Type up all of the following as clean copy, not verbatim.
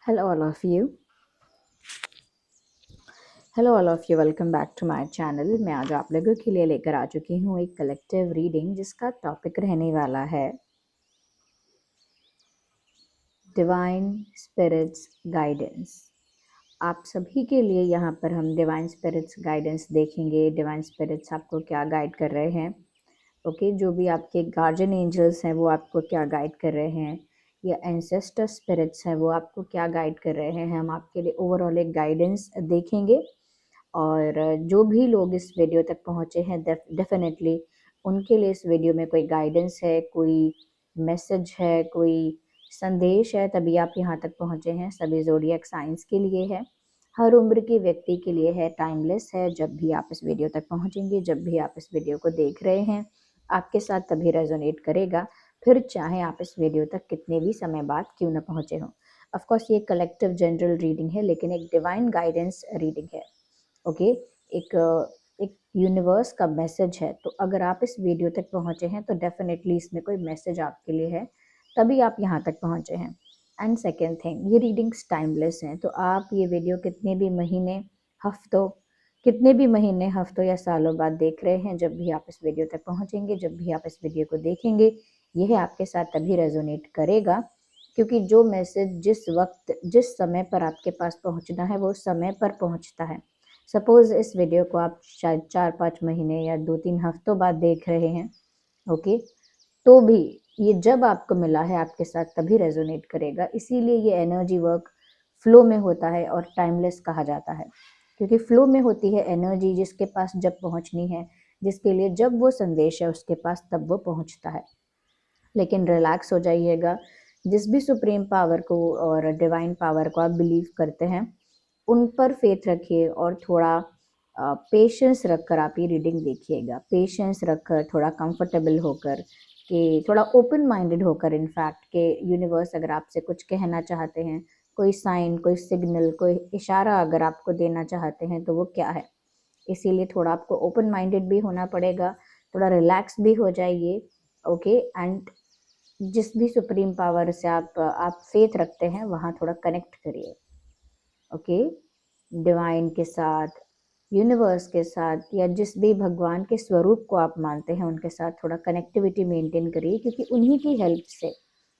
Hello, all of you. Hello all of you, welcome back to my channel. मैं आज आप लोगों के लिए लेकर आ चुकी हूँ एक कलेक्टिव रीडिंग जिसका टॉपिक रहने वाला है डिवाइन स्पिरिट्स गाइडेंस। आप सभी के लिए यहाँ पर हम डिवाइन स्पिरिट्स गाइडेंस देखेंगे। डिवाइन स्पिरिट्स आपको क्या गाइड कर रहे हैं, ओके जो भी आपके गार्जियन एंजल्स हैं वो आपको क्या गाइड कर रहे हैं, या एंसेस्टर स्पिरिट्स हैं वो आपको क्या गाइड कर रहे हैं। हम आपके लिए ओवरऑल एक गाइडेंस देखेंगे। और जो भी लोग इस वीडियो तक पहुँचे हैं डेफिनेटली उनके लिए इस वीडियो में कोई गाइडेंस है, कोई मैसेज है, कोई संदेश है, तभी आप यहाँ तक पहुँचे हैं। सभी ज़ोडिएक साइंस के लिए है, हर उम्र के व्यक्ति के लिए है, टाइमलेस है। जब भी आप इस वीडियो तक पहुँचेंगे, जब भी आप इस वीडियो को देख रहे हैं, आपके साथ तभी रेजोनेट करेगा, फिर चाहे आप इस वीडियो तक कितने भी समय बाद क्यों ना पहुँचे हों। ऑफकोर्स ये कलेक्टिव जनरल रीडिंग है, लेकिन एक डिवाइन गाइडेंस रीडिंग है। ओके एक यूनिवर्स का मैसेज है। तो अगर आप इस वीडियो तक पहुंचे हैं तो डेफिनेटली इसमें कोई मैसेज आपके लिए है, तभी आप यहाँ तक पहुंचे हैं। एंड सेकेंड थिंग, ये रीडिंग्स टाइमलेस हैं। तो आप ये वीडियो कितने भी महीने हफ्तों या सालों बाद देख रहे हैं, जब भी आप इस वीडियो तक पहुंचेंगे, जब भी आप इस वीडियो को देखेंगे, यह आपके साथ तभी रेजोनेट करेगा, क्योंकि जो मैसेज जिस वक्त जिस समय पर आपके पास पहुंचना है वो समय पर पहुंचता है। सपोज इस वीडियो को आप शायद 4-5 महीने या 2-3 हफ्तों बाद देख रहे हैं, ओके, तो भी ये जब आपको मिला है आपके साथ तभी रेजोनेट करेगा। इसीलिए ये एनर्जी वर्क फ्लो में होता है और टाइमलेस कहा जाता है, क्योंकि फ्लो में होती है एनर्जी, जिसके पास जब पहुंचनी है, जिसके लिए जब वो संदेश है उसके पास तब वो पहुंचता है। लेकिन रिलैक्स हो जाइएगा। जिस भी सुप्रीम पावर को और डिवाइन पावर को आप बिलीव करते हैं, उन पर फेथ रखिए और थोड़ा पेशेंस रखकर आप ये रीडिंग देखिएगा। पेशेंस रखकर, थोड़ा कंफर्टेबल होकर, कि थोड़ा ओपन माइंडेड होकर, इनफैक्ट के यूनिवर्स अगर आपसे कुछ कहना चाहते हैं, कोई साइन, कोई सिग्नल, कोई इशारा अगर आपको देना चाहते हैं तो वो क्या है। इसीलिए थोड़ा आपको ओपन माइंडेड भी होना पड़ेगा, थोड़ा रिलैक्स भी हो जाइए, ओके। एंड जिस भी सुप्रीम पावर से आप फेथ रखते हैं वहाँ थोड़ा कनेक्ट करिए, ओके, डिवाइन के साथ, यूनिवर्स के साथ, या जिस भी भगवान के स्वरूप को आप मानते हैं उनके साथ थोड़ा कनेक्टिविटी मेंटेन करिए, क्योंकि उन्हीं की हेल्प से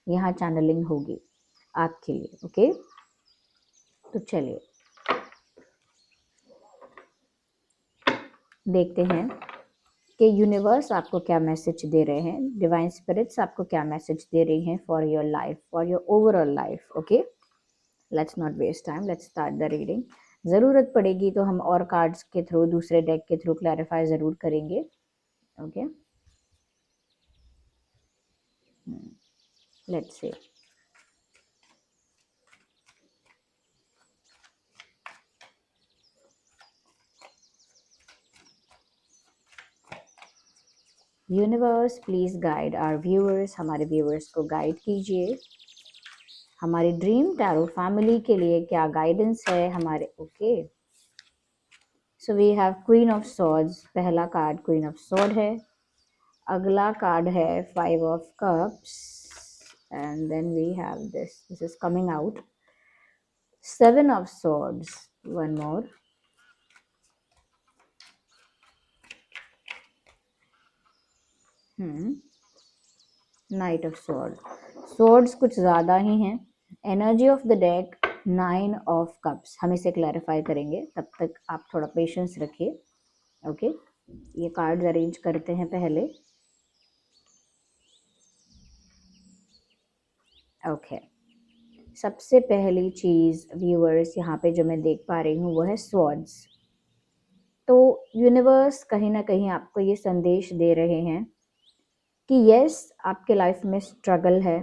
यहाँ चैनलिंग होगी आपके लिए, ओके। तो चलिए देखते हैं कि यूनिवर्स आपको क्या मैसेज दे रहे हैं, डिवाइन स्पिरिट्स आपको क्या मैसेज दे रही हैं for your life, for your overall life, okay. Let's not waste time, let's start the reading. ज़रूरत पड़ेगी तो हम और कार्ड्स के थ्रू, दूसरे डेक के थ्रू क्लैरिफाई ज़रूर करेंगे, okay. Let's see. Universe please guide our viewers, हमारे व्यूअर्स को गाइड कीजिए। हमारी ड्रीम टैरो फैमिली के लिए क्या गाइडेंस है हमारे, okay. So we have queen of swords, पहला कार्ड क्वीन ऑफ सॉर्ड है। अगला कार्ड है 5 of cups, and then we have this is coming out 7 of swords, one more, knight of sword. Swords कुछ ज़्यादा ही हैं। Energy of the deck 9 of cups. हम इसे क्लैरिफाई करेंगे, तब तक आप थोड़ा पेशेंस रखिए, ओके। ये कार्ड्स अरेंज करते हैं पहले, ओके। सबसे पहली चीज़ व्यूअर्स यहाँ पे जो मैं देख पा रही हूँ वो है स्वॉर्ड्स। तो यूनिवर्स कहीं ना कहीं आपको ये संदेश दे रहे हैं कि यस, आपके लाइफ में स्ट्रगल है,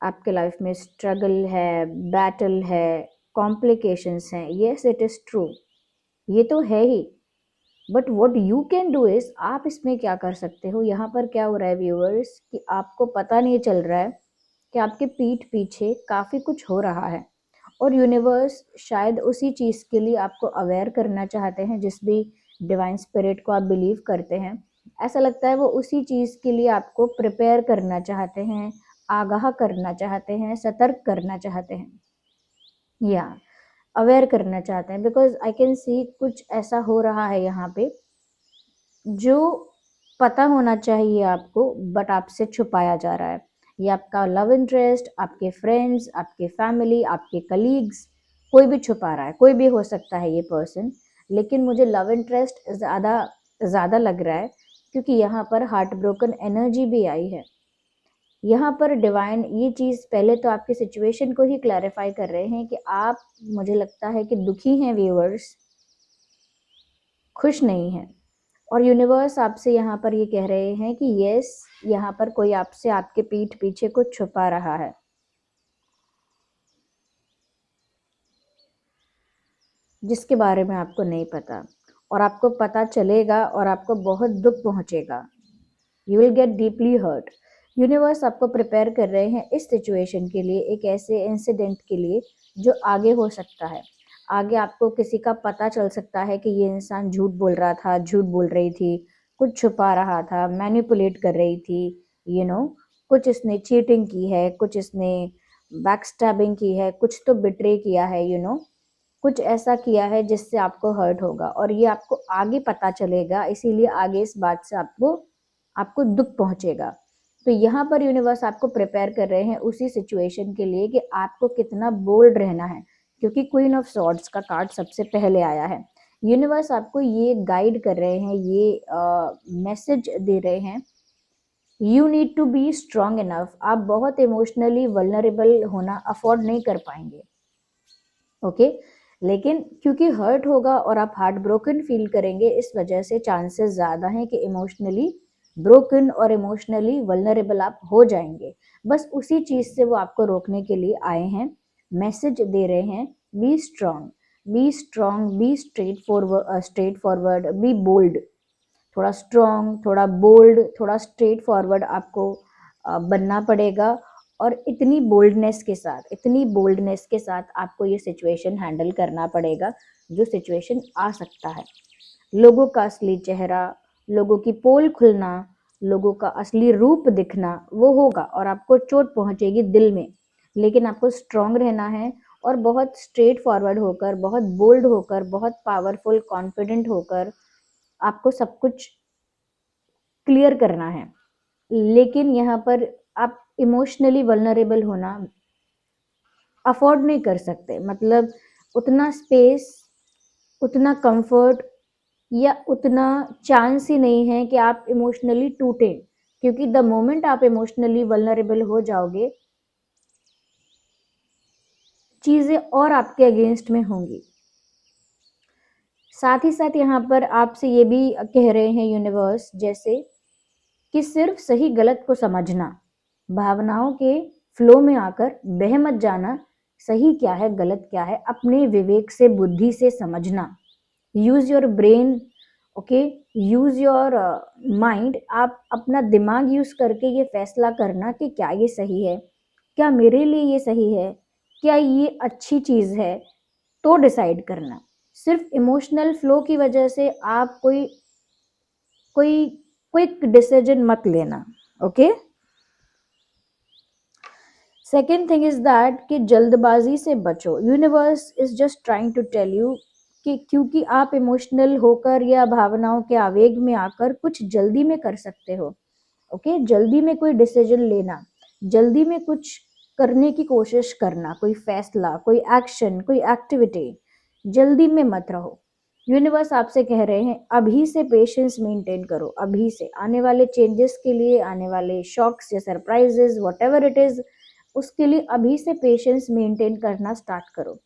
आपके लाइफ में स्ट्रगल है, बैटल है, कॉम्प्लिकेशंस हैं, यस इट इज़ ट्रू, ये तो है ही। But what you can do is, आप इसमें क्या कर सकते हो। यहाँ पर क्या हो रहा है व्यूअर्स, कि आपको पता नहीं चल रहा है कि आपके पीठ पीछे काफ़ी कुछ हो रहा है, और यूनिवर्स शायद उसी चीज़ के लिए आपको अवेयर करना चाहते हैं। जिस भी डिवाइन स्पिरिट को आप बिलीव करते हैं, ऐसा लगता है वो उसी चीज़ के लिए आपको प्रिपेयर करना चाहते हैं, आगाह करना चाहते हैं, सतर्क करना चाहते हैं। या अवेयर करना चाहते हैं, बिकॉज आई कैन सी कुछ ऐसा हो रहा है यहाँ पे जो पता होना चाहिए आपको, बट आपसे छुपाया जा रहा है। ये आपका लव इंटरेस्ट, आपके फ्रेंड्स, आपके फैमिली, आपके कलीग्स, कोई भी छुपा रहा है, कोई भी हो सकता है ये पर्सन। लेकिन मुझे लव इंटरेस्ट ज़्यादा ज़्यादा लग रहा है, क्योंकि यहाँ पर हार्ट ब्रोकन एनर्जी भी आई है। यहाँ पर डिवाइन ये चीज़ पहले तो आपकी सिचुएशन को ही क्लैरिफाई कर रहे हैं कि आप, मुझे लगता है कि दुखी हैं व्यूअर्स, खुश नहीं हैं। और यूनिवर्स आपसे यहाँ पर ये कह रहे हैं कि यस, यहाँ पर कोई आपसे आपके पीठ पीछे कुछ छुपा रहा है, जिसके बारे में आपको नहीं पता, और आपको पता चलेगा और आपको बहुत दुख पहुंचेगा। You will get deeply hurt. Universe आपको प्रिपेयर कर रहे हैं इस सिचुएशन के लिए, एक ऐसे इंसिडेंट के लिए जो आगे हो सकता है। आगे आपको किसी का पता चल सकता है कि ये इंसान झूठ बोल रहा था, झूठ बोल रही थी, कुछ छुपा रहा था, मैनिपुलेट कर रही थी, यू नो कुछ इसने चीटिंग की है, कुछ इसने बैकस्टैबिंग की है, कुछ तो बिट्रे किया है, कुछ ऐसा किया है जिससे आपको हर्ट होगा, और ये आपको आगे पता चलेगा, इसीलिए आगे इस बात से आपको आपको दुख पहुंचेगा। तो यहाँ पर यूनिवर्स आपको प्रिपेयर कर रहे हैं उसी सिचुएशन के लिए कि आपको कितना बोल्ड रहना है, क्योंकि क्वीन ऑफ सॉर्ड्स का कार्ड सबसे पहले आया है। यूनिवर्स आपको ये गाइड कर रहे हैं, ये मैसेज दे रहे हैं, you need to be strong enough. आप बहुत इमोशनली वल्नरेबल होना अफोर्ड नहीं कर पाएंगे, ओके। लेकिन क्योंकि हर्ट होगा और आप हार्ट ब्रोकन फील करेंगे, इस वजह से चांसेस ज़्यादा हैं कि इमोशनली ब्रोकन और इमोशनली वल्नरेबल आप हो जाएंगे। बस उसी चीज़ से वो आपको रोकने के लिए आए हैं, मैसेज दे रहे हैं, be strong, be strong, be straightforward, be bold. थोड़ा स्ट्रॉन्ग, थोड़ा बोल्ड, थोड़ा स्ट्रेट फॉरवर्ड आपको बनना पड़ेगा। और इतनी बोल्डनेस के साथ आपको ये सिचुएशन हैंडल करना पड़ेगा, जो सिचुएशन आ सकता है। लोगों का असली चेहरा, लोगों की पोल खुलना, लोगों का असली रूप दिखना, वो होगा और आपको चोट पहुंचेगी दिल में। लेकिन आपको स्ट्रांग रहना है और बहुत स्ट्रेट फॉरवर्ड होकर, बहुत बोल्ड होकर, बहुत पावरफुल कॉन्फिडेंट होकर आपको सब कुछ क्लियर करना है। लेकिन यहाँ पर आप इमोशनली वल्नरेबल होना अफोर्ड नहीं कर सकते, मतलब उतना स्पेस, उतना कंफर्ट या उतना चांस ही नहीं है कि आप इमोशनली टूटें, क्योंकि द मोमेंट आप इमोशनली वल्नरेबल हो जाओगे, चीज़ें और आपके अगेंस्ट में होंगी। साथ ही साथ यहाँ पर आपसे ये भी कह रहे हैं यूनिवर्स, जैसे कि सिर्फ सही गलत को समझना, भावनाओं के फ्लो में आकर बह मत जाना, सही क्या है गलत क्या है अपने विवेक से, बुद्धि से समझना। Use your brain, okay, use your mind. आप अपना दिमाग यूज करके ये फैसला करना कि क्या ये सही है, क्या मेरे लिए ये सही है, क्या ये अच्छी चीज है, तो डिसाइड करना। सिर्फ इमोशनल फ्लो की वजह से आप कोई कोई क्विक डिसीजन मत लेना, okay. Second thing is that कि जल्दबाजी से बचो। Universe is just trying to tell you कि क्योंकि आप इमोशनल होकर या भावनाओं के आवेग में आकर कुछ जल्दी में कर सकते हो, ओके। जल्दी में कोई डिसीजन लेना, जल्दी में कुछ करने की कोशिश करना, कोई फैसला, कोई एक्शन, कोई एक्टिविटी, जल्दी में मत रहो। यूनिवर्स आपसे कह रहे हैं अभी से पेशेंस मेंटेन करो, अभी से आने वाले चेंजेस के लिए, आने वाले शॉक्स या surprises what ever it is, उसके लिए अभी से पेशेंस मेंटेन करना स्टार्ट करो।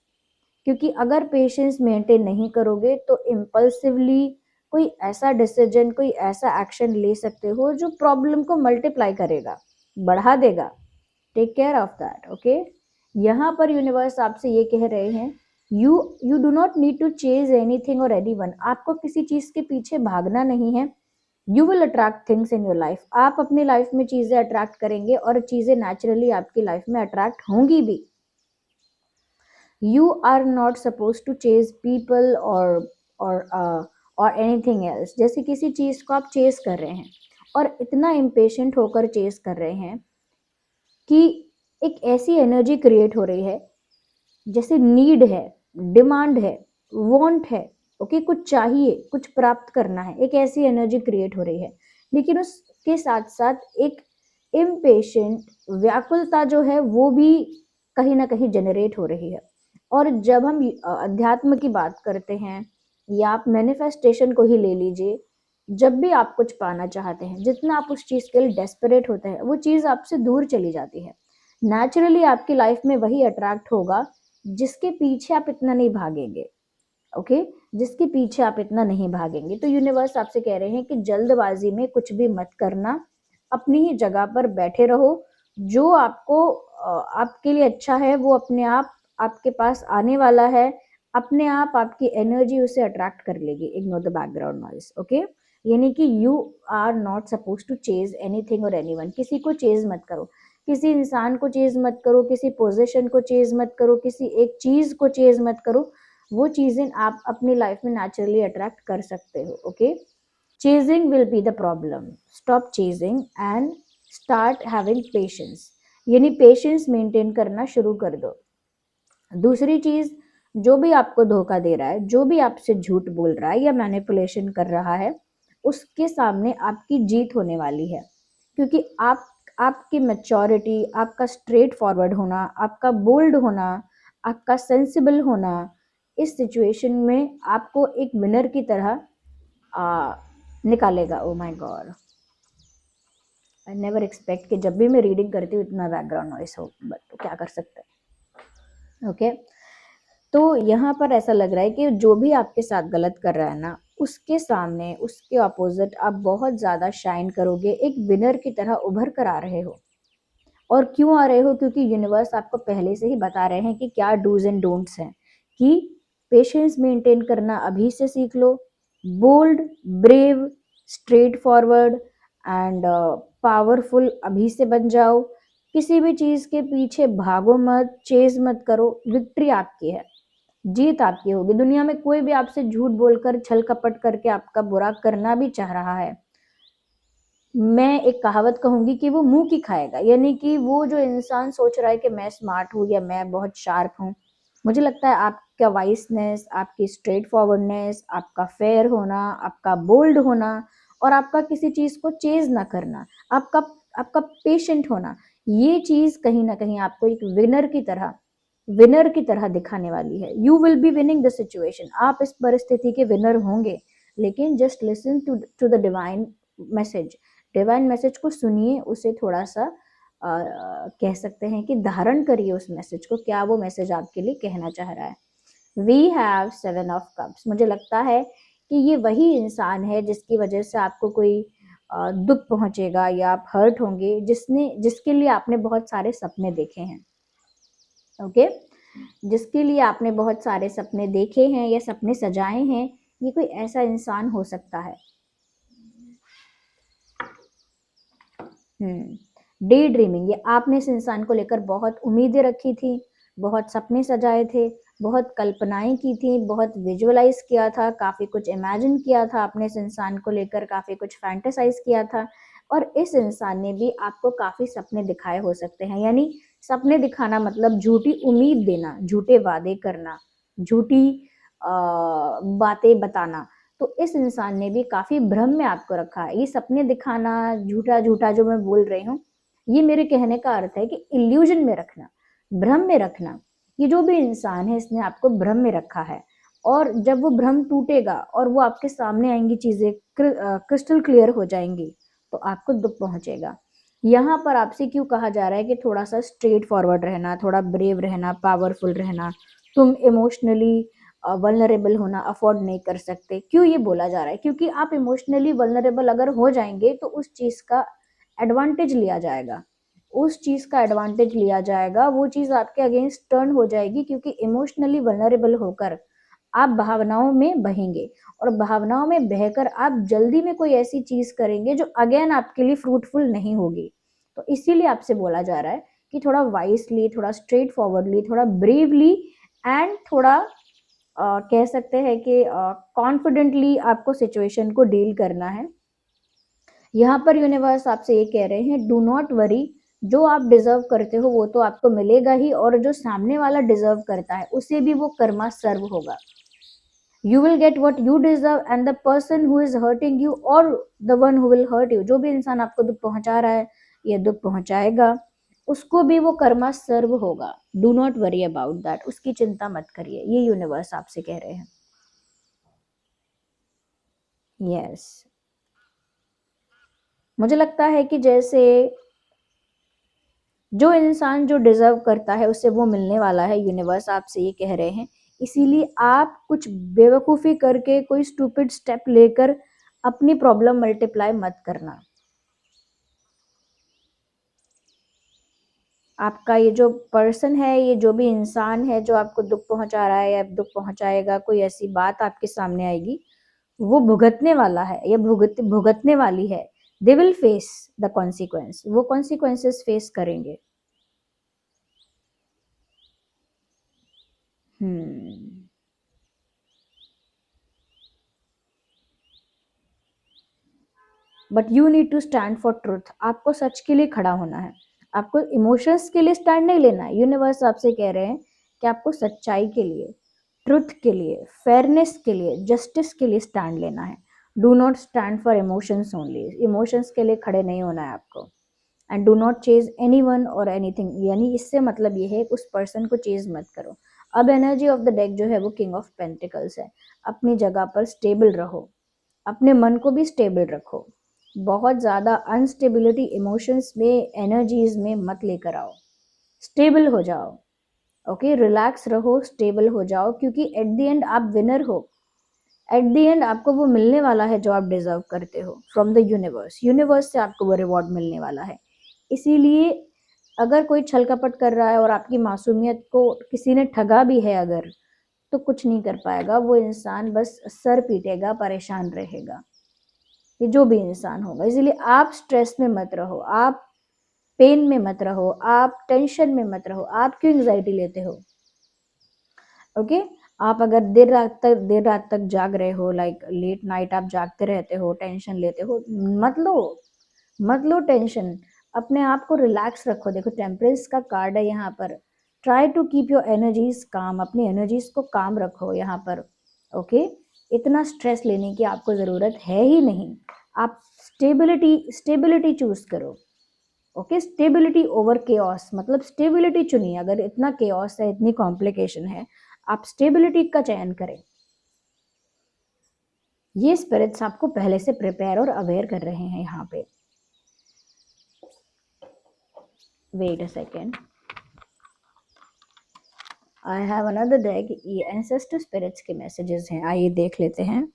क्योंकि अगर पेशेंस मेंटेन नहीं करोगे तो इम्पल्सिवली कोई ऐसा डिसीजन, कोई ऐसा एक्शन ले सकते हो जो प्रॉब्लम को मल्टीप्लाई करेगा, बढ़ा देगा। Take care of that, okay. यहाँ पर यूनिवर्स आपसे ये कह रहे हैं, you you do not need to chase anything और एनीवन। आपको किसी चीज के पीछे भागना नहीं है। You will attract things in your life. आप अपनी लाइफ में चीजें अट्रैक्ट करेंगे और चीजें नेचुरली आपकी लाइफ में अट्रैक्ट होंगी भी। You are not supposed to chase people or anything else। जैसे किसी चीज को आप चेस कर रहे हैं और इतना इम्पेशेंट होकर चेस कर रहे हैं कि एक ऐसी एनर्जी क्रिएट हो रही है जैसे नीड है, डिमांड है, वांट है, ओके, कुछ चाहिए, कुछ प्राप्त करना है, एक ऐसी एनर्जी क्रिएट हो रही है। लेकिन उसके साथ साथ एक इम्पेशेंट व्याकुलता जो है वो भी कहीं ना कहीं जनरेट हो रही है। और जब हम अध्यात्म की बात करते हैं, या आप मैनिफेस्टेशन को ही ले लीजिए, जब भी आप कुछ पाना चाहते हैं, जितना आप उस चीज के लिए डेस्परेट होते हैं, वो चीज आपसे दूर चली जाती है। नेचुरली आपकी लाइफ में वही अट्रैक्ट होगा जिसके पीछे आप इतना नहीं भागेंगे, ओके, जिसके पीछे आप इतना नहीं भागेंगे। तो यूनिवर्स आपसे कह रहे हैं कि जल्दबाजी में कुछ भी मत करना, अपनी ही जगह पर बैठे रहो। जो आपको आपके लिए अच्छा है वो अपने आप आपके पास आने वाला है, अपने आप आपकी एनर्जी उसे अट्रैक्ट कर लेगी। Ignore the background noise, okay. यानी कि you are not suppose to chase anything और एनीवन। किसी को चेज मत करो, किसी इंसान को चेज मत करो, किसी पोजीशन को चेज मत करो, किसी एक चीज को चेज मत करो। वो चीजें आप अपनी लाइफ में नेचुरली अट्रैक्ट कर सकते हो, okay. Chasing will be the problem, stop chasing and start having patience. यानी पेशेंस मेंटेन करना शुरू कर दो। दूसरी चीज, जो भी आपको धोखा दे रहा है, जो भी आपसे झूठ बोल रहा है या मैनिपुलेशन कर रहा है, उसके सामने आपकी जीत होने वाली है। क्योंकि आपकी मैच्योरिटी, आपका स्ट्रेट फॉरवर्ड होना, आपका बोल्ड होना, आपका सेंसिबल होना, इस सिचुएशन में आपको एक विनर की तरह निकालेगा। Oh my God, I never expect कि जब भी मैं रीडिंग करती हूँ इतना बैकग्राउंड नॉइस हो, बट तो क्या कर सकते हैं, ओके। तो यहाँ पर ऐसा लग रहा है कि जो भी आपके साथ गलत कर रहा है ना, उसके सामने, उसके अपोजिट आप बहुत ज्यादा शाइन करोगे, एक विनर की तरह उभर कर आ रहे हो। और क्यों आ रहे हो? क्योंकि यूनिवर्स आपको पहले से ही बता रहे हैं कि क्या डूज एंड डोंट्स हैं, कि पेशेंस मेंटेन करना अभी से सीख लो, bold, brave, straightforward and powerful अभी से बन जाओ। किसी भी चीज के पीछे भागो मत, चेज मत करो, विक्ट्री आपकी है, जीत आपकी होगी। दुनिया में कोई भी आपसे झूठ बोलकर, छल कपट करके आपका बुरा करना भी चाह रहा है, मैं एक कहावत कहूंगी कि वो मुंह की खाएगा। यानी कि वो जो इंसान सोच रहा है कि मैं स्मार्ट हूँ या मैं बहुत शार्प हूँ, मुझे लगता है आपका वाइसनेस, आपकी स्ट्रेट फॉरवर्डनेस, आपका फेयर होना, आपका बोल्ड होना, और आपका किसी चीज को चेज ना करना, आपका आपका पेशेंट होना, ये चीज कहीं ना कहीं आपको एक विनर की तरह दिखाने वाली है। You will be winning the situation, आप इस परिस्थिति के विनर होंगे। लेकिन just listen to the divine message. Divine message को सुनिए, उसे थोड़ा सा कह सकते हैं कि धारण करिए उस मैसेज को, क्या वो मैसेज आपके लिए कहना चाह रहा है। We have 7 of cups. मुझे लगता है कि ये वही इंसान है जिसकी वजह से आपको कोई दुख पहुंचेगा या आप हर्ट होंगे, जिसके लिए आपने बहुत सारे सपने देखे हैं, ओके, जिसके लिए आपने बहुत सारे सपने देखे हैं या सपने सजाए हैं। ये कोई ऐसा इंसान हो सकता है। डे ड्रीमिंग, ये आपने इस इंसान को लेकर बहुत उम्मीदें रखी थी, बहुत सपने सजाए थे, बहुत कल्पनाएं की थी, बहुत विजुअलाइज किया था, काफी कुछ इमेजिन किया था आपने इस इंसान को लेकर, काफी कुछ फैंटेसाइज किया था। और इस इंसान ने भी आपको काफी सपने दिखाए हो सकते हैं। यानी सपने दिखाना मतलब झूठी उम्मीद देना, झूठे वादे करना, झूठी बातें बताना। तो इस इंसान ने भी काफी भ्रम में आपको रखा है। ये सपने दिखाना, झूठा झूठा जो मैं बोल रही हूँ, ये मेरे कहने का अर्थ है कि इल्यूजन में रखना, भ्रम में रखना। ये जो भी इंसान है, इसने आपको भ्रम में रखा है। और जब वो भ्रम टूटेगा और वो आपके सामने आएंगी चीजें, क्रिस्टल क्लियर हो जाएंगी, तो आपको दुख पहुंचेगा। यहाँ पर आपसे क्यों कहा जा रहा है कि थोड़ा सा स्ट्रेट फॉरवर्ड रहना, थोड़ा ब्रेव रहना, पावरफुल रहना, तुम इमोशनली वल्नरेबल होना अफोर्ड नहीं कर सकते। क्यों ये बोला जा रहा है? क्योंकि आप इमोशनली वल्नरेबल अगर हो जाएंगे तो उस चीज का एडवांटेज लिया जाएगा, उस चीज का एडवांटेज लिया जाएगा, वो चीज आपके अगेंस्ट टर्न हो जाएगी। क्योंकि इमोशनली वल्नरेबल होकर आप भावनाओं में बहेंगे, और भावनाओं में बहकर आप जल्दी में कोई ऐसी चीज करेंगे जो अगेन आपके लिए फ्रूटफुल नहीं होगी। तो इसीलिए आपसे बोला जा रहा है कि थोड़ा वाइसली, थोड़ा स्ट्रेट फॉरवर्डली, थोड़ा ब्रेवली एंड थोड़ा कह सकते हैं कि कॉन्फिडेंटली आपको सिचुएशन को डील करना है। यहाँ पर यूनिवर्स आपसे ये कह रहे हैं, डू नॉट वरी, जो आप डिजर्व करते हो वो तो आपको मिलेगा ही, और जो सामने वाला डिजर्व करता है उसे भी वो कर्मा सर्व होगा. You will get what you deserve, and the person who is hurting you or the one who will hurt you, जो भी इंसान आपको दुख पहुंचा रहा है या दुख पहुंचाएगा, उसको भी वो कर्मा सर्व होगा. Do not worry about that, उसकी चिंता मत करिए, ये यूनिवर्स आपसे कह रहे हैं. यस, मुझे लगता है कि जैसे जो इंसान जो डिजर्व करता है उसे वो मिलने वाला है, यूनिवर्स आपसे ये कह रहे हैं. इसीलिए आप कुछ बेवकूफ़ी करके, कोई स्टूपिड स्टेप लेकर अपनी प्रॉब्लम मल्टीप्लाई मत करना. आपका ये जो पर्सन है, ये जो भी इंसान है जो आपको दुख पहुंचा रहा है या दुख पहुंचाएगा, कोई ऐसी बात आपके सामने आएगी, वो भुगतने वाला है या भुगतने वाली है. They will face the consequence, वो कॉन्सिक्वेंसेस फेस करेंगे. But you need to stand for truth. आपको सच के लिए खड़ा होना है. आपको इमोशंस के लिए स्टैंड नहीं लेना है. यूनिवर्स आपसे कह रहे हैं कि आपको सच्चाई के लिए, ट्रुथ के लिए, फेयरनेस के लिए, जस्टिस के लिए स्टैंड लेना है. Do not stand for emotions only. Emotions के लिए खड़े नहीं होना है आपको. And do not chase any one और एनीथिंग, यानी इससे मतलब ये है उस पर्सन को चेज मत करो. अब एनर्जी ऑफ द डेक जो है वो किंग ऑफ पेंटिकल्स है. अपनी जगह पर स्टेबल रहो, अपने मन को भी स्टेबल रखो. बहुत ज़्यादा अनस्टेबिलिटी इमोशंस में, एनर्जीज में मत लेकर आओ. स्टेबल हो जाओ. ओके, रिलैक्स रहो, स्टेबल हो जाओ, क्योंकि एट द एंड आप विनर हो. एट द एंड आपको वो मिलने वाला है जो आप डिजर्व करते हो फ्रॉम द यूनिवर्स. यूनिवर्स से आपको वो रिवॉर्ड मिलने वाला है. इसीलिए अगर कोई छल कपट कर रहा है और आपकी मासूमियत को किसी ने ठगा भी है अगर, तो कुछ नहीं कर पाएगा वो इंसान, बस सर पीटेगा, परेशान रहेगा. ये जो भी इंसान होगा. इसलिए आप स्ट्रेस में मत रहो, आप पेन में मत रहो, आप टेंशन में मत रहो. आप क्यों एंग्जाइटी लेते हो? ओके, आप अगर देर रात तक जाग रहे हो, लाइक लेट नाइट आप जागते रहते हो, टेंशन लेते हो, मत लो. मत लो टेंशन. अपने आप को रिलैक्स रखो. देखो, टेम्परेंस का कार्ड है यहाँ पर. Try to keep your energies काम. अपनी एनर्जीज को काम रखो यहाँ पर. ओके, इतना स्ट्रेस लेने की आपको ज़रूरत है ही नहीं. आप स्टेबिलिटी चूज करो. ओके, स्टेबिलिटी ओवर केओस, मतलब स्टेबिलिटी चुनिए. अगर इतना केओस है, इतनी कॉम्प्लिकेशन है, आप स्टेबिलिटी का चयन करें. ये स्पिरिट्स आपको पहले से प्रिपेयर और अवेयर कर रहे हैं यहाँ पे. Wait a second, I have another deck. ये एंसेस्टर स्पिरिट्स के मैसेजेस हैं, आइए देख लेते हैं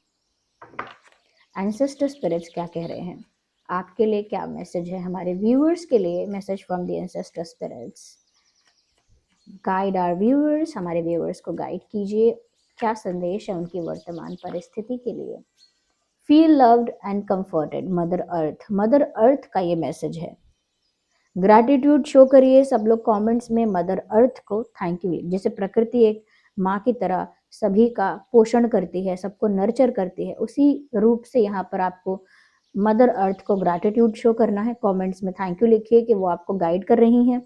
एंसेस्टर स्पिरिट्स क्या कह रहे हैं. आपके लिए क्या मैसेज है, हमारे व्यूअर्स के लिए message from the ancestor spirits. Guide our viewers, हमारे व्यूअर्स को गाइड कीजिए. क्या संदेश है उनकी वर्तमान परिस्थिति के लिए. Feel loved and comforted. Mother earth, mother earth का ये मैसेज है. ग्रैटिट्यूड शो करिए सब लोग कमेंट्स में. मदर अर्थ को थैंक यू. जैसे प्रकृति एक माँ की तरह सभी का पोषण करती है, सबको नर्चर करती है, उसी रूप से यहाँ पर आपको मदर अर्थ को ग्रैटिट्यूड शो करना है. कमेंट्स में थैंक यू लिखिए कि वो आपको गाइड कर रही हैं.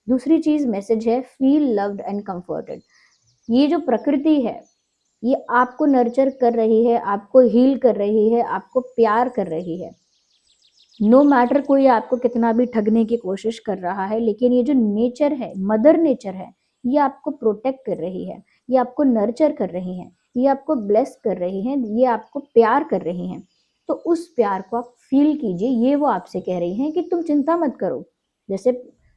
दूसरी चीज मैसेज है फील लव्ड एंड कंफर्टेड. ये जो प्रकृति है ये आपको नर्चर कर रही है, आपको हील कर रही है, आपको प्यार कर रही है. नो मैटर कोई आपको कितना भी ठगने की कोशिश कर रहा है, लेकिन ये जो नेचर है, मदर नेचर है, ये आपको प्रोटेक्ट कर रही है, ये आपको नर्चर कर रही है, ये आपको ब्लेस कर रही है, ये आपको प्यार कर रही हैं. तो उस प्यार को आप फील कीजिए. ये वो आपसे कह रही हैं कि तुम चिंता मत करो. जैसे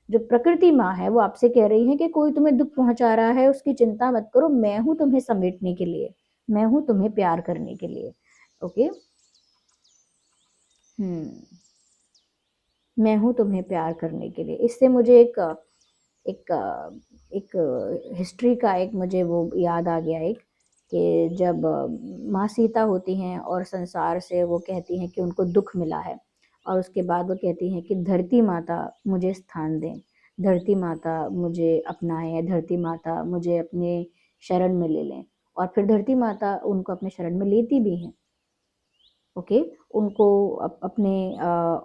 जो प्रकृति माँ है वो आपसे कह रही है कि कोई तुम्हें दुख पहुंचा रहा है उसकी चिंता मत करो, मैं हूं तुम्हें समेटने के लिए, मैं हूं तुम्हें प्यार करने के लिए. ओके, मैं हूँ तुम्हें प्यार करने के लिए. इससे मुझे एक एक हिस्ट्री का एक मुझे वो याद आ गया एक, कि जब माँ सीता होती हैं और संसार से वो कहती हैं कि उनको दुख मिला है, और उसके बाद वो कहती हैं कि धरती माता मुझे स्थान दें, धरती माता मुझे अपनाएं, धरती माता मुझे अपने शरण में ले लें. और फिर धरती माता उनको अपने शरण में लेती भी हैं. ओके, उनको अपने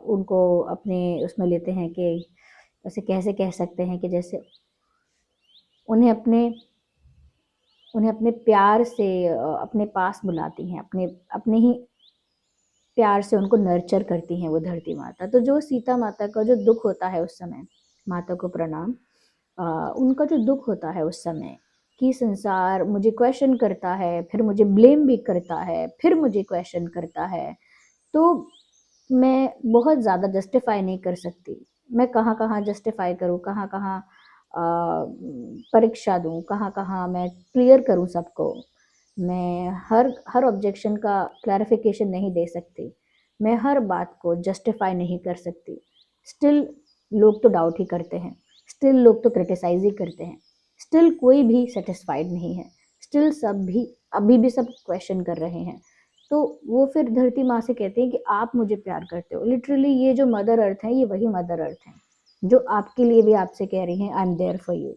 उनको अपने उसमें लेते हैं कि उसे कैसे कह सकते हैं कि जैसे उन्हें अपने उन्हें अपने प्यार से अपने पास बुलाती हैं, अपने अपने ही प्यार से उनको नर्चर करती हैं वो धरती माता। तो जो सीता माता का जो दुख होता है उस समय, माता को प्रणाम, उनका जो दुख होता है उस समय कि संसार मुझे क्वेश्चन करता है, फिर मुझे ब्लेम भी करता है, फिर मुझे क्वेश्चन करता है, तो मैं बहुत ज़्यादा जस्टिफाई नहीं कर सकती। मैं कहाँ-कहाँ जस्टिफाई करूँ, कहाँ-कहाँ परीक्षा दूँ, कहाँ-कहाँ मैं क्लियर करूँ सबको। मैं हर हर ऑब्जेक्शन का क्लैरिफिकेशन नहीं दे सकती। मैं हर बात को जस्टिफाई नहीं कर सकती। स्टिल लोग तो डाउट ही करते हैं, स्टिल लोग तो क्रिटिसाइज़ ही करते हैं, स्टिल कोई भी सैटिस्फाइड नहीं है, स्टिल सब भी अभी भी सब क्वेश्चन कर रहे हैं। तो वो फिर धरती माँ से कहते हैं कि आप मुझे प्यार करते हो। लिटरली ये जो मदर अर्थ है, ये वही मदर अर्थ है जो आपके लिए भी आपसे कह रही हैं, I am there for you.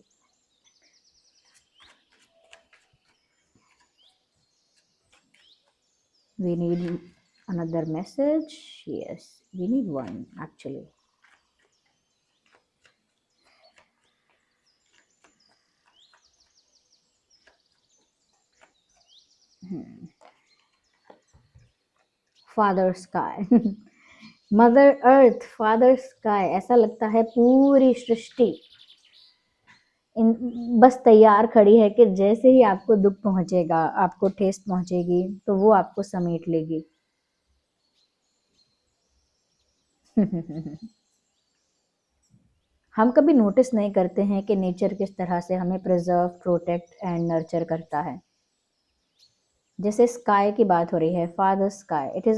We need another message. Yes, we need one actually. Father Sky. Mother earth, father sky, ऐसा लगता है पूरी सृष्टि इन बस तैयार खड़ी है कि जैसे ही आपको दुख पहुंचेगा, आपको ठेस पहुंचेगी, तो वो आपको समेट लेगी। हम कभी नोटिस नहीं करते हैं कि नेचर किस तरह से हमें प्रिजर्व, प्रोटेक्ट एंड नर्चर करता है। जैसे स्काई की बात हो रही है, father sky, it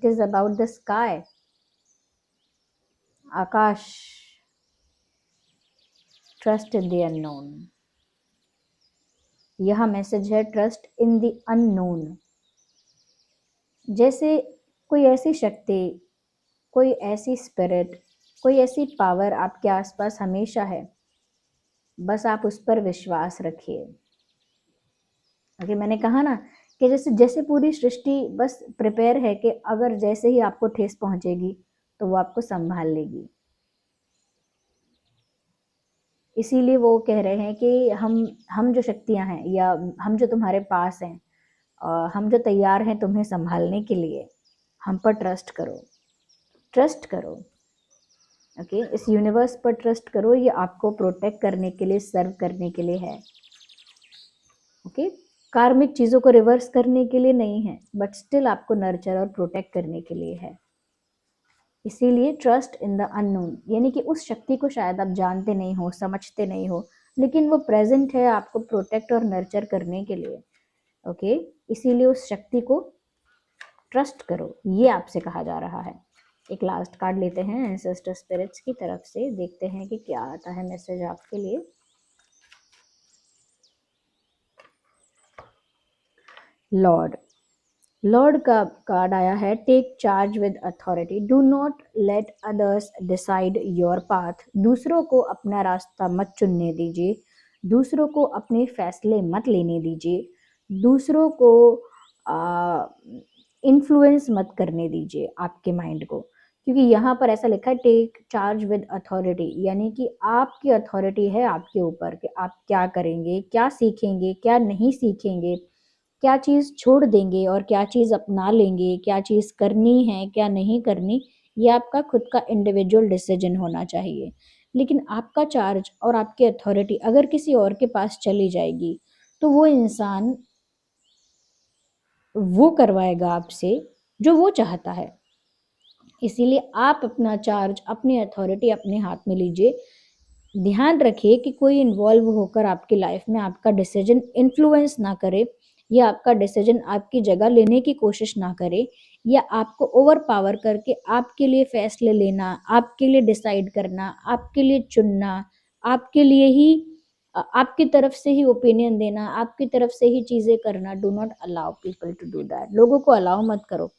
is about the sky, Akash. Trust in the unknown, यह मैसेज है, ट्रस्ट इन द अननोन। जैसे कोई ऐसी शक्ति, कोई ऐसी स्पिरिट, कोई ऐसी पावर आपके आसपास हमेशा है, बस आप उस पर विश्वास रखिए। ओके, मैंने कहा ना कि जैसे जैसे पूरी सृष्टि बस प्रिपेयर है कि अगर जैसे ही आपको ठेस पहुंचेगी तो वो आपको संभाल लेगी। इसीलिए वो कह रहे हैं कि हम जो शक्तियां हैं या हम जो तुम्हारे पास हैं, हम जो तैयार हैं तुम्हें संभालने के लिए, हम पर ट्रस्ट करो, ट्रस्ट करो। ओके, इस यूनिवर्स पर ट्रस्ट करो, ये आपको प्रोटेक्ट करने के लिए, सर्व करने के लिए है। ओके, कार्मिक चीज़ों को रिवर्स करने के लिए नहीं है, बट स्टिल आपको नर्चर और प्रोटेक्ट करने के लिए है। इसीलिए ट्रस्ट इन द अननोन, यानी कि उस शक्ति को शायद आप जानते नहीं हो, समझते नहीं हो, लेकिन वो प्रेजेंट है आपको प्रोटेक्ट और नर्चर करने के लिए। ओके, इसीलिए उस शक्ति को ट्रस्ट करो, ये आपसे कहा जा रहा है। एक लास्ट कार्ड लेते हैं एंसेस्टर स्पिरिट्स की तरफ से, देखते हैं कि क्या आता है मैसेज आपके लिए। लॉर्ड, लॉर्ड का कार्ड आया है, take charge with authority, do not let others decide your path. दूसरों को अपना रास्ता मत चुनने दीजिए, दूसरों को अपने फैसले मत लेने दीजिए, दूसरों को इन्फ्लुएंस मत करने दीजिए आपके माइंड को। क्योंकि यहाँ पर ऐसा लिखा है टेक चार्ज विद अथॉरिटी, यानी कि आपकी अथॉरिटी है आपके ऊपर कि आप क्या करेंगे, क्या सीखेंगे, क्या नहीं सीखेंगे, क्या चीज़ छोड़ देंगे और क्या चीज़ अपना लेंगे, क्या चीज़ करनी है, क्या नहीं करनी, ये आपका खुद का इंडिविजुअल डिसीजन होना चाहिए। लेकिन आपका चार्ज और आपकी अथॉरिटी अगर किसी और के पास चली जाएगी, तो वो इंसान वो करवाएगा आपसे जो वो चाहता है। इसीलिए आप अपना चार्ज, अपनी अथॉरिटी अपने हाथ में लीजिए। ध्यान रखिए कि कोई इन्वॉल्व होकर आपकी लाइफ में आपका डिसीजन इन्फ्लुएंस ना करे, या आपका डिसीजन आपकी जगह लेने की कोशिश ना करे, या आपको ओवर पावर करके आपके लिए फैसले लेना, आपके लिए डिसाइड करना, आपके लिए चुनना, आपके लिए ही आपकी तरफ से ही ओपिनियन देना, आपकी तरफ से ही चीज़ें करना। Do not allow people to do that, लोगों को अलाउ मत करो।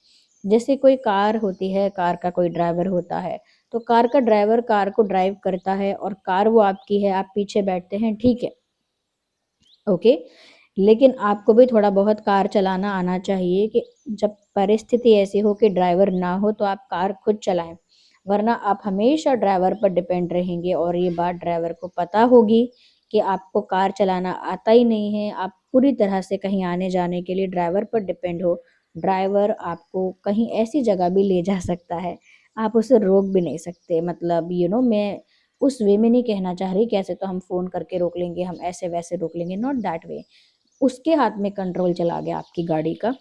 जैसे कोई कार होती है, कार का कोई ड्राइवर होता है, तो कार का ड्राइवर कार को ड्राइव करता है और कार वो आपकी है, आप पीछे बैठते हैं, ठीक है, ओके। लेकिन आपको भी थोड़ा बहुत कार चलाना आना चाहिए कि जब परिस्थिति ऐसी हो कि ड्राइवर ना हो तो आप कार खुद चलाएं, वरना आप हमेशा ड्राइवर पर डिपेंड रहेंगे और ये बात ड्राइवर को पता होगी कि आपको कार चलाना आता ही नहीं है, आप पूरी तरह से कहीं आने जाने के लिए ड्राइवर पर डिपेंड हो। ड्राइवर आपको कहीं ऐसी जगह भी ले जा सकता है, आप उसे रोक भी नहीं सकते। मतलब मैं उस वे में नहीं कहना चाह रही कि ऐसे तो हम फ़ोन करके रोक लेंगे, हम ऐसे वैसे रोक लेंगे, नॉट दैट वे। उसके हाथ में कंट्रोल चला गया आपकी गाड़ी का,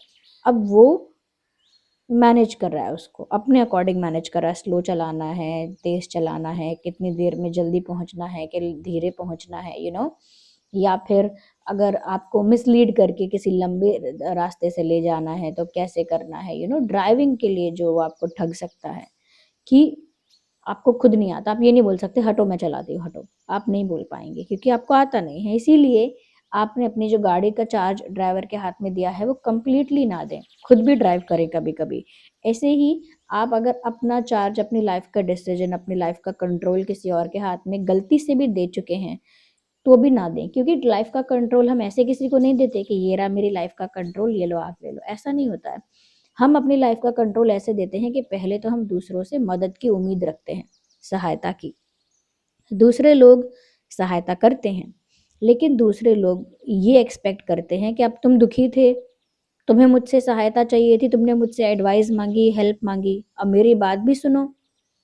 अब वो मैनेज कर रहा है, उसको अपने अकॉर्डिंग मैनेज कर रहा है, स्लो चलाना है, तेज चलाना है, कितनी देर में जल्दी पहुंचना है कि धीरे पहुंचना है, या फिर अगर आपको मिसलीड करके किसी लंबे रास्ते से ले जाना है तो कैसे करना है। ड्राइविंग के लिए जो आपको ठग सकता है कि आपको खुद नहीं आता, आप ये नहीं बोल सकते हटो मैं चलाती हूँ हटो, आप नहीं बोल पाएंगे क्योंकि आपको आता नहीं है। इसीलिए आपने अपनी जो गाड़ी का चार्ज ड्राइवर के हाथ में दिया है वो कंप्लीटली ना दें, खुद भी ड्राइव करें कभी कभी। ऐसे ही आप अगर अपना चार्ज, अपनी लाइफ का डिसीजन, अपनी लाइफ का कंट्रोल किसी और के हाथ में गलती से भी दे चुके हैं तो भी ना दें, क्योंकि लाइफ का कंट्रोल हम ऐसे किसी को नहीं देते कि ये रहा मेरी लाइफ का कंट्रोल, ये लो आप ले लो, ऐसा नहीं होता है। हम अपनी लाइफ का कंट्रोल ऐसे देते हैं कि पहले तो हम दूसरों से मदद की उम्मीद रखते हैं, सहायता की। दूसरे लोग सहायता करते हैं, लेकिन दूसरे लोग ये एक्सपेक्ट करते हैं कि अब तुम दुखी थे, तुम्हें मुझसे सहायता चाहिए थी, तुमने मुझसे एडवाइस मांगी, हेल्प मांगी, अब मेरी बात भी सुनो।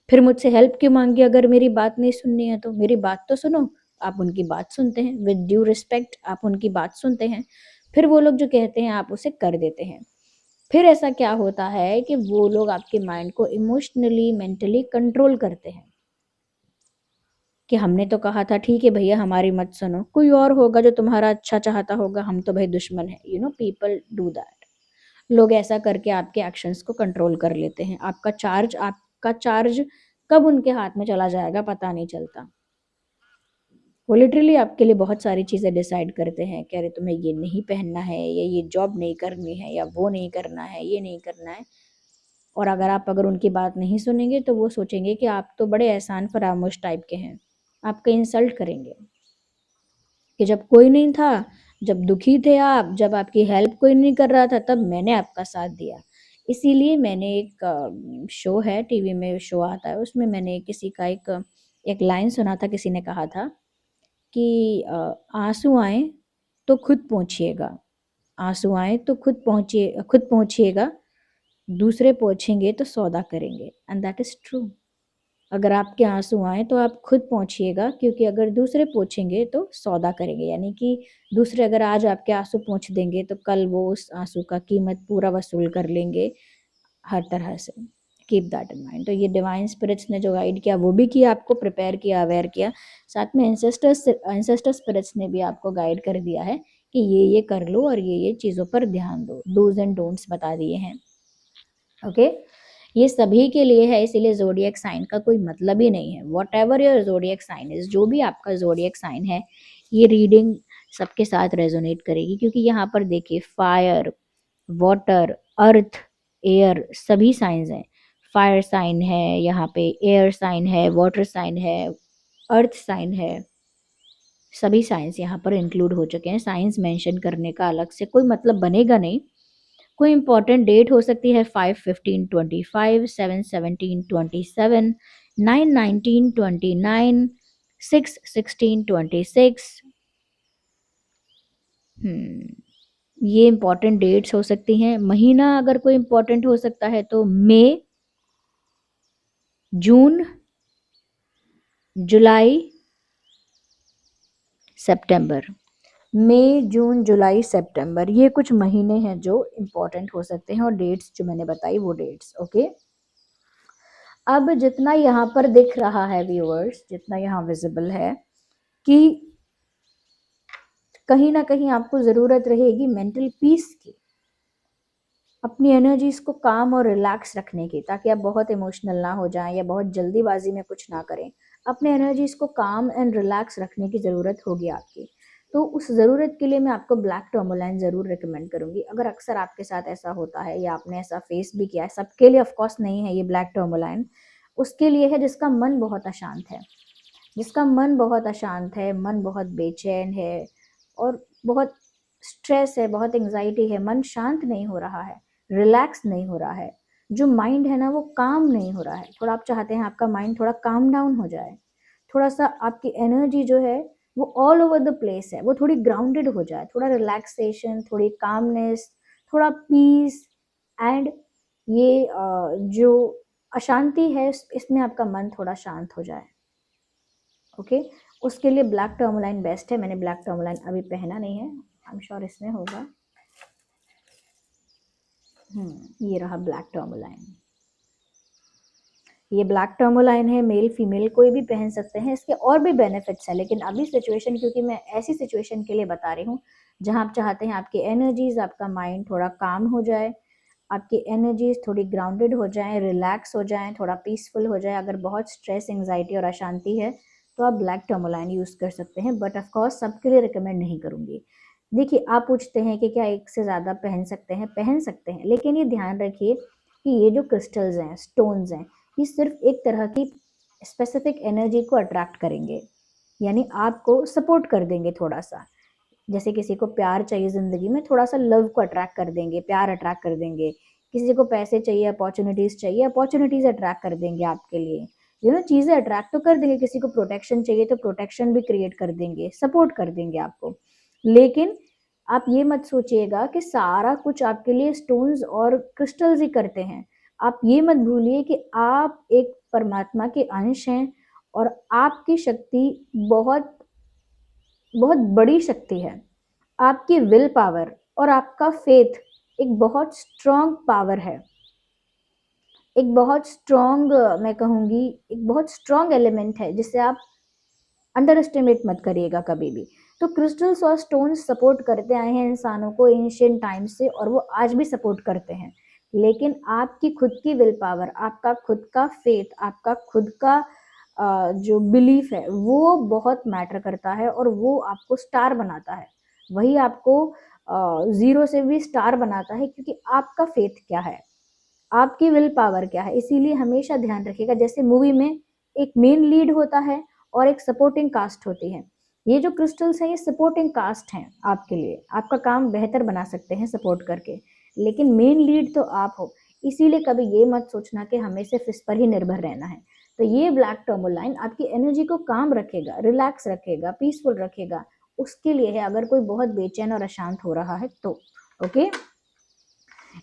फिर मुझसे हेल्प क्यों मांगी अगर मेरी बात नहीं सुननी है तो? मेरी बात तो सुनो। आप उनकी बात सुनते हैं, विद ड्यू रिस्पेक्ट आप उनकी बात सुनते हैं, फिर वो लोग जो कहते हैं आप उसे कर देते हैं। फिर ऐसा क्या होता है कि वो लोग आपके माइंड को इमोशनली, मेंटली कंट्रोल करते हैं कि हमने तो कहा था ठीक है भैया हमारी मत सुनो, कोई और होगा जो तुम्हारा अच्छा चाहता होगा, हम तो भाई दुश्मन है। People do that. लोग ऐसा करके आपके एक्शंस को कंट्रोल कर लेते हैं। आपका चार्ज कब उनके हाथ में चला जाएगा पता नहीं चलता। वो लिटरली आपके लिए बहुत सारी चीज़ें डिसाइड करते हैं कि अरे तुम्हें ये नहीं पहनना है, या ये जॉब नहीं करनी है, या वो नहीं करना है, ये नहीं करना है। और अगर उनकी बात नहीं सुनेंगे तो वो सोचेंगे कि आप तो बड़े एहसान फरामोश टाइप के हैं, आपका इंसल्ट करेंगे कि जब कोई नहीं था, जब दुखी थे आप, जब आपकी हेल्प कोई नहीं कर रहा था, तब मैंने आपका साथ दिया। इसीलिए मैंने एक शो है, टीवी में शो आता है, उसमें मैंने किसी का एक लाइन सुना था, किसी ने कहा था कि आंसू आए तो खुद पहुँचिएगा, आंसू आए तो खुद पहुँचिएगा, दूसरे पहुँचेंगे तो सौदा करेंगे। And that is true. अगर आपके आंसू आए तो आप खुद पहुँचिएगा, क्योंकि अगर दूसरे पहुँचेंगे तो सौदा करेंगे, यानी कि दूसरे अगर आज आपके आंसू पहुँच देंगे तो कल वो उस आंसू का कीमत पूरा वसूल कर लेंगे हर तरह से। Keep that in mind. तो ये डिवाइन स्पिरिट्स ने जो गाइड किया वो भी किया, आपको प्रिपेयर किया, अवेयर किया, साथ में एंसेस्टर स्पिरिट्स ने भी आपको गाइड कर दिया है कि ये कर लो और ये चीज़ों पर ध्यान दो, डूज एंड डोंट्स बता दिए हैं। ओके, ये सभी के लिए है, इसीलिए ज़ोडिएक साइन का कोई मतलब ही नहीं है। Whatever your zodiac sign is, जो भी आपका ज़ोडिएक साइन है, ये रीडिंग सबके साथ रेजोनेट करेगी, क्योंकि यहाँ पर देखिए फायर, वाटर, अर्थ, एयर सभी साइंस हैं। फायर साइन है यहाँ पे, एयर साइन है, वाटर साइन है, अर्थ साइन है, सभी साइंस यहाँ पर इंक्लूड हो चुके हैं। साइंस मेंशन करने का अलग से कोई मतलब बनेगा नहीं। कोई इंपॉर्टेंट डेट हो सकती है 5/15/25, 7/17/27, 9/19/29, 6/16/26। ये इंपॉर्टेंट डेट्स हो सकती हैं। महीना अगर कोई इंपॉर्टेंट हो सकता है तो मई, जून, जुलाई, सितंबर। मई, जून, जुलाई, सितंबर, ये कुछ महीने हैं जो इम्पोर्टेंट हो सकते हैं, और डेट्स जो मैंने बताई वो डेट्स। ओके, अब जितना यहाँ पर दिख रहा है व्यूअर्स, जितना यहाँ विजिबल है कि कहीं ना कहीं आपको ज़रूरत रहेगी मेंटल पीस की, अपनी एनर्जीज को काम और रिलैक्स रखने की, ताकि आप बहुत इमोशनल ना हो जाएं या बहुत जल्दीबाजी में कुछ ना करें। अपने एनर्जीज को काम एंड रिलैक्स रखने की ज़रूरत होगी आपकी। तो उस ज़रूरत के लिए मैं आपको ब्लैक टर्मोलाइन ज़रूर रिकमेंड करूंगी। अगर अक्सर आपके साथ ऐसा होता है या आपने ऐसा फेस भी किया है, सबके लिए ऑफकोर्स नहीं है ये ब्लैक टर्मोलाइन, उसके लिए है जिसका मन बहुत अशांत है, जिसका मन बहुत अशांत है, मन बहुत बेचैन है और बहुत स्ट्रेस है, बहुत एंग्जाइटी है, मन शांत नहीं हो रहा है, रिलैक्स नहीं हो रहा है। जो माइंड है ना वो काम नहीं हो रहा है, थोड़ा आप चाहते हैं आपका माइंड थोड़ा काम डाउन हो जाए, थोड़ा सा आपकी एनर्जी जो है वो ऑल ओवर द प्लेस है, वो थोड़ी ग्राउंडेड हो जाए, थोड़ा रिलैक्सेशन, थोड़ी कामनेस, थोड़ा पीस एंड ये जो अशांति है इसमें आपका मन थोड़ा शांत हो जाए। ओके, उसके लिए ब्लैक टर्मोलाइन बेस्ट है। मैंने ब्लैक टर्मोलाइन अभी पहना नहीं है, आई एम श्योर इसमें होगा। ये रहा ब्लैक टर्मोलाइन। ये ब्लैक टर्मोलाइन है, मेल फीमेल कोई भी पहन सकते हैं, इसके और भी बेनिफिट्स हैं, लेकिन अभी सिचुएशन, क्योंकि मैं ऐसी सिचुएशन के लिए बता रही हूँ जहाँ आप चाहते हैं आपकी एनर्जीज, आपका माइंड थोड़ा काम हो जाए, आपकी एनर्जीज थोड़ी ग्राउंडेड हो जाए, रिलैक्स हो जाए, थोड़ा पीसफुल हो जाए। अगर बहुत स्ट्रेस, एंग्जाइटी और अशांति है तो आप ब्लैक टर्मोलाइन यूज़ कर सकते हैं, बट ऑफकोर्स सबके लिए रिकमेंड नहीं करूँगी। देखिए, आप पूछते हैं कि क्या एक से ज़्यादा पहन सकते हैं, लेकिन ये ध्यान रखिए कि ये जो क्रिस्टल्स हैं, स्टोन्स हैं, ये सिर्फ एक तरह की स्पेसिफिक एनर्जी को अट्रैक्ट करेंगे, यानी आपको सपोर्ट कर देंगे थोड़ा सा। जैसे किसी को प्यार चाहिए ज़िंदगी में, थोड़ा सा लव को अट्रैक्ट कर देंगे, प्यार अट्रैक्ट कर देंगे। किसी को पैसे चाहिए, अपॉर्चुनिटीज़ अट्रैक्ट कर देंगे आपके लिए। चीज़ें अट्रैक्ट तो कर देंगे। किसी को प्रोटेक्शन चाहिए तो प्रोटेक्शन भी क्रिएट कर देंगे, सपोर्ट कर देंगे आपको। लेकिन आप ये मत सोचिएगा कि सारा कुछ आपके लिए स्टोन्स और क्रिस्टल्स ही करते हैं। आप ये मत भूलिए कि आप एक परमात्मा के अंश हैं और आपकी शक्ति बहुत बहुत बड़ी शक्ति है। आपकी विल पावर और आपका फेथ एक बहुत स्ट्रॉन्ग पावर है, एक बहुत स्ट्रॉन्ग, मैं कहूँगी एक बहुत स्ट्रॉन्ग एलिमेंट है, जिसे आप अंडर एस्टिमेट मत करिएगा कभी भी। तो क्रिस्टल्स और स्टोन्स सपोर्ट करते आए हैं इंसानों को एंशिएंट टाइम से, और वो आज भी सपोर्ट करते हैं। लेकिन आपकी खुद की विल पावर, आपका खुद का फेथ, आपका खुद का जो बिलीफ है वो बहुत मैटर करता है, और वो आपको स्टार बनाता है। वही आपको ज़ीरो से भी स्टार बनाता है, क्योंकि आपका फेथ क्या है, आपकी विल पावर क्या है। इसीलिए हमेशा ध्यान रखिएगा, जैसे मूवी में एक मेन लीड होता है और एक सपोर्टिंग कास्ट होती है, ये जो क्रिस्टल्स हैं ये सपोर्टिंग कास्ट हैं आपके लिए, आपका काम बेहतर बना सकते हैं सपोर्ट करके, लेकिन मेन लीड तो आप हो। इसीलिए कभी ये मत सोचना कि हमें सिर्फ इस पर ही निर्भर रहना है। तो ये ब्लैक टर्मोलाइन आपकी एनर्जी को काम रखेगा, रिलैक्स रखेगा, पीसफुल रखेगा, उसके लिए है, अगर कोई बहुत बेचैन और अशांत हो रहा है तो। ओके,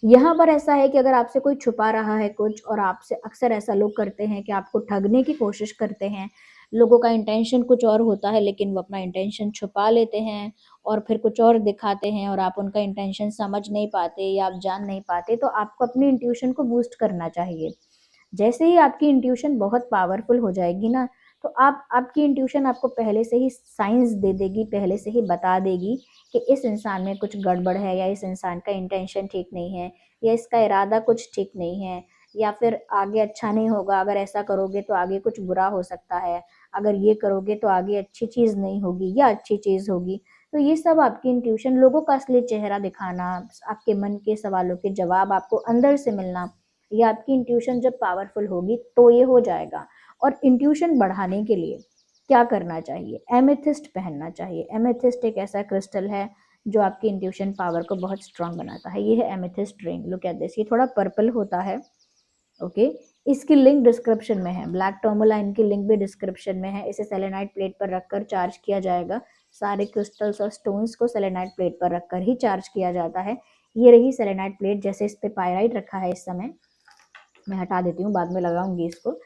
यहाँ पर ऐसा है कि अगर आपसे कोई छुपा रहा है कुछ, और आपसे अक्सर ऐसा लोग करते हैं कि आपको ठगने की कोशिश करते हैं, लोगों का इंटेंशन कुछ और होता है लेकिन वो अपना इंटेंशन छुपा लेते हैं और फिर कुछ और दिखाते हैं, और आप उनका इंटेंशन समझ नहीं पाते या आप जान नहीं पाते, तो आपको अपनी इंट्यूशन को बूस्ट करना चाहिए। जैसे ही आपकी इंट्यूशन बहुत पावरफुल हो जाएगी ना, तो आपकी इंट्यूशन आपको पहले से ही साइंस दे देगी, पहले से ही बता देगी कि इस इंसान में कुछ गड़बड़ है, या इस इंसान का इंटेंशन ठीक नहीं है, या इसका इरादा कुछ ठीक नहीं है, या फिर आगे अच्छा नहीं होगा, अगर ऐसा करोगे तो आगे कुछ बुरा हो सकता है, अगर ये करोगे तो आगे अच्छी चीज़ नहीं होगी या अच्छी चीज़ होगी। तो ये सब आपकी इंट्यूशन, लोगों का असली चेहरा दिखाना, आपके मन के सवालों के जवाब आपको अंदर से मिलना, या आपकी इंट्यूशन जब पावरफुल होगी तो ये हो जाएगा। और इंट्यूशन बढ़ाने के लिए क्या करना चाहिए? एमेथिस्ट पहनना चाहिए। एमेथिस्ट एक ऐसा क्रिस्टल है जो आपकी इंट्यूशन पावर को बहुत स्ट्रांग बनाता है। ये है amethyst ring, look at this. ये थोड़ा पर्पल होता है। ओके, इसकी लिंक डिस्क्रिप्शन में है, ब्लैक टर्मोलाइन की लिंक भी डिस्क्रिप्शन में है। इसे सेलेनाइट प्लेट पर रखकर चार्ज किया जाएगा। सारे क्रिस्टल्स और स्टोन्स को सेलेनाइट प्लेट पर रखकर ही चार्ज किया जाता है। ये रही सेलेनाइट प्लेट, जैसे इस पे पायराइट रखा है इस समय, मैं हटा देती हूँ, बाद में लगाऊंगी इसको।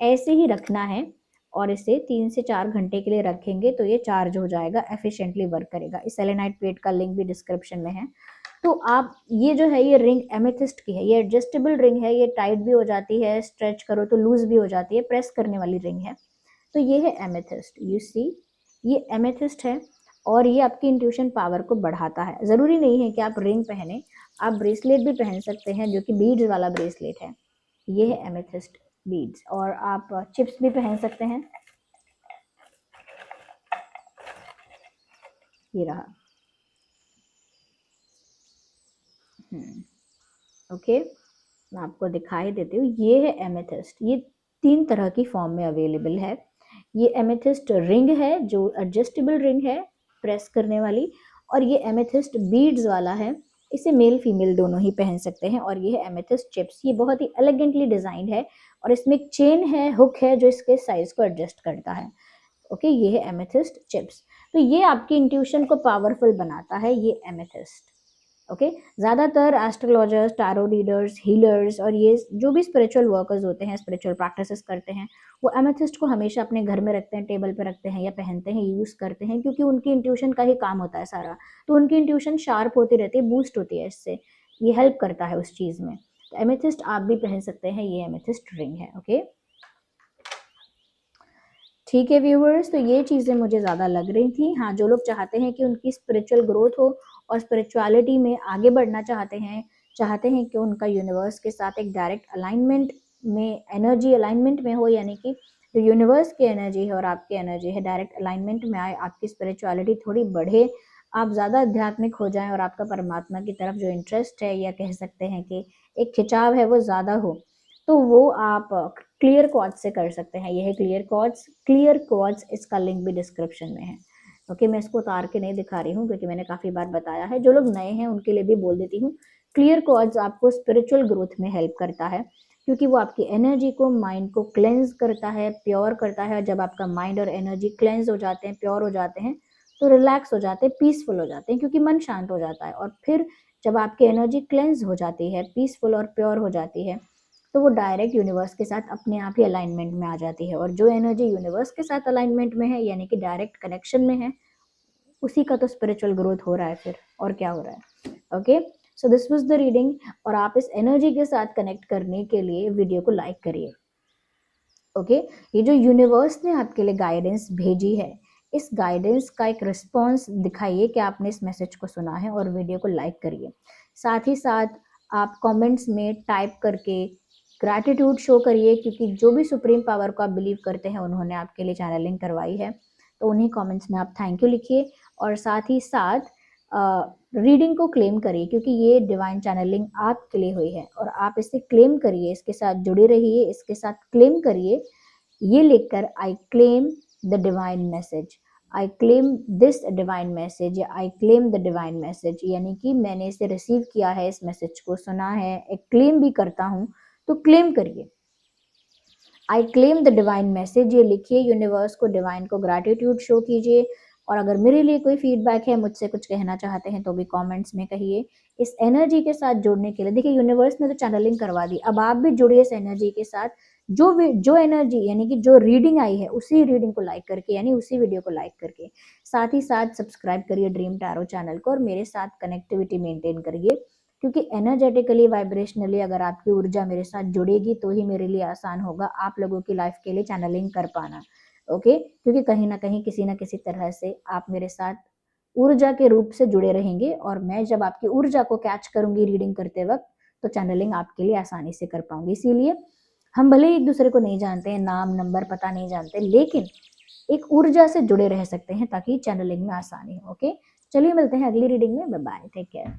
ऐसे ही रखना है, और इसे 3 से 4 घंटे के लिए रखेंगे तो ये चार्ज हो जाएगा, एफिशिएंटली वर्क करेगा। इस सेलेनाइट प्लेट का लिंक भी डिस्क्रिप्शन में है। तो आप ये जो है, ये रिंग एमेथिस्ट की है, ये एडजस्टेबल रिंग है, ये टाइट भी हो जाती है, स्ट्रेच करो तो लूज भी हो जाती है, प्रेस करने वाली रिंग है। तो ये है एमेथिस्ट, यू सी, ये एमेथिस्ट है, और ये आपकी इंट्यूशन पावर को बढ़ाता है। ज़रूरी नहीं है कि आप रिंग पहने, आप ब्रेसलेट भी पहन सकते हैं, जो कि बीड्स वाला ब्रेसलेट है। ये है एमेथिस्ट बीड्स, और आप चिप्स भी पहन सकते हैं। ये रहा। ओके, मैं आपको दिखाई देती हूँ। ये है एमेथिस्ट, ये 3 तरह की फॉर्म में अवेलेबल है। ये एमेथिस्ट रिंग है जो एडजस्टेबल रिंग है, प्रेस करने वाली, और ये एमेथिस्ट बीड्स वाला है इसे मेल फीमेल दोनों ही पहन सकते हैं। और ये है एमेथिस्ट चिप्स, ये बहुत ही एलिगेंटली डिजाइंड है और इसमें एक चेन है, हुक है जो इसके साइज को एडजस्ट करता है। ओके, ये है एमेथिस्ट चिप्स। तो ये आपकी इंट्यूशन को पावरफुल बनाता है, ये एमेथिस्ट। ओके, ज़्यादातर एस्ट्रोलॉजर्स, टारो रीडर्स, हीलर्स और ये जो भी स्पिरिचुअल वर्कर्स होते हैं, स्पिरिचुअल प्रैक्टिसेस करते हैं, वो एमेथिस्ट को हमेशा अपने घर में रखते हैं, टेबल पे रखते हैं या पहनते हैं, यूज़ करते हैं, क्योंकि उनकी इंट्यूशन का ही काम होता है सारा। तो उनकी इंट्यूशन शार्प होती रहती है, बूस्ट होती है इससे, ये हेल्प करता है उस चीज़ में। तो एमेथिस्ट आप भी पहन सकते हैं, ये एमेथिस्ट रिंग है। ओके, ठीक है व्यूवर्स, तो ये चीज़ें मुझे ज़्यादा लग रही थी। हाँ, जो लोग चाहते हैं कि उनकी स्पिरिचुअल ग्रोथ हो और स्पिरिचुअलिटी में आगे बढ़ना चाहते हैं कि उनका यूनिवर्स के साथ एक डायरेक्ट अलाइनमेंट में, एनर्जी अलाइनमेंट में हो, यानी कि जो यूनिवर्स की एनर्जी है और आपकी एनर्जी है डायरेक्ट अलाइनमेंट में आए, आपकी स्पिरिचुअलिटी थोड़ी बढ़े, आप ज़्यादा आध्यात्मिक हो जाएं और आपका परमात्मा की तरफ जो इंटरेस्ट है, या कह सकते हैं कि एक खिंचाव है, वो ज़्यादा हो, तो वो आप क्लियर क्वार्ट्ज से कर सकते हैं। ये है क्लियर क्वार्ट्ज। क्लियर क्वार्ट्ज, इसका लिंक भी डिस्क्रिप्शन में है। ओके, मैं इसको उतार के नहीं दिखा रही हूँ क्योंकि मैंने काफ़ी बार बताया है। जो लोग नए हैं उनके लिए भी बोल देती हूँ, क्लियर क्वार्ट्ज आपको स्पिरिचुअल ग्रोथ में हेल्प करता है, क्योंकि वो आपकी एनर्जी को, माइंड को क्लेंज करता है, प्योर करता है। जब आपका माइंड और एनर्जी क्लेंज हो जाते हैं, प्योर हो जाते हैं, तो रिलैक्स हो जाते हैं, पीसफुल हो जाते हैं, क्योंकि मन शांत हो जाता है। और फिर जब आपकी एनर्जी क्लेंज हो जाती है, पीसफुल और प्योर हो जाती है, तो वो डायरेक्ट यूनिवर्स के साथ अपने आप ही अलाइनमेंट में आ जाती है। और जो एनर्जी यूनिवर्स के साथ अलाइनमेंट में है, यानी कि डायरेक्ट कनेक्शन में है, उसी का तो स्पिरिचुअल ग्रोथ हो रहा है फिर, और क्या हो रहा है। Okay, so this was the reading. और आप इस एनर्जी के साथ कनेक्ट करने के लिए वीडियो को लाइक करिए। ओके, ये जो यूनिवर्स ने आपके लिए गाइडेंस भेजी है, इस गाइडेंस का एक रिस्पॉन्स दिखाइए कि आपने इस मैसेज को सुना है, और वीडियो को लाइक करिए। साथ ही साथ आप कमेंट्स में टाइप करके ग्रैटिट्यूड शो करिए, क्योंकि जो भी सुप्रीम पावर को आप बिलीव करते हैं, उन्होंने आपके लिए चैनलिंग करवाई है, तो उन्हीं कमेंट्स में आप थैंक यू लिखिए। और साथ ही साथ रीडिंग को क्लेम करिए, क्योंकि ये डिवाइन चैनलिंग आपके लिए हुई है, और आप इसे क्लेम करिए, इसके साथ जुड़े रहिए, इसके साथ क्लेम करिए, ये लिखकर, I claim the divine message, I claim this divine message, या I claim the divine message, यानी कि मैंने इसे रिसीव किया है, इस मैसेज को सुना है, एक क्लेम भी करता हूँ। तो क्लेम करिए, आई क्लेम द डिवाइन मैसेज, ये लिखिए, यूनिवर्स को, डिवाइन को ग्रैटिट्यूड शो कीजिए। और अगर मेरे लिए कोई फीडबैक है, मुझसे कुछ कहना चाहते हैं, तो भी कमेंट्स में कहिए। इस एनर्जी के साथ जुड़ने के लिए, देखिए यूनिवर्स ने तो चैनलिंग करवा दी, अब आप भी जुड़िए इस एनर्जी के साथ। जो एनर्जी, यानी कि जो रीडिंग आई है, उसी रीडिंग को लाइक करके, यानी उसी वीडियो को लाइक करके, साथ ही साथ सब्सक्राइब करिए ड्रीम टैरो चैनल को, और मेरे साथ कनेक्टिविटी मेंटेन करिए, क्योंकि एनर्जेटिकली, वाइब्रेशनली अगर आपकी ऊर्जा मेरे साथ जुड़ेगी, तो ही मेरे लिए आसान होगा आप लोगों की लाइफ के लिए चैनलिंग कर पाना। ओके, क्योंकि कहीं ना कहीं, किसी ना किसी तरह से आप मेरे साथ ऊर्जा के रूप से जुड़े रहेंगे, और मैं जब आपकी ऊर्जा को कैच करूंगी रीडिंग करते वक्त, तो चैनलिंग आपके लिए आसानी से कर पाऊंगी। इसीलिए हम भले एक दूसरे को नहीं जानते हैं, नाम नंबर पता नहीं जानते, लेकिन एक ऊर्जा से जुड़े रह सकते हैं, ताकि चैनलिंग में आसानी हो। ओके, चलिए मिलते हैं अगली रीडिंग में। Bye bye, take care.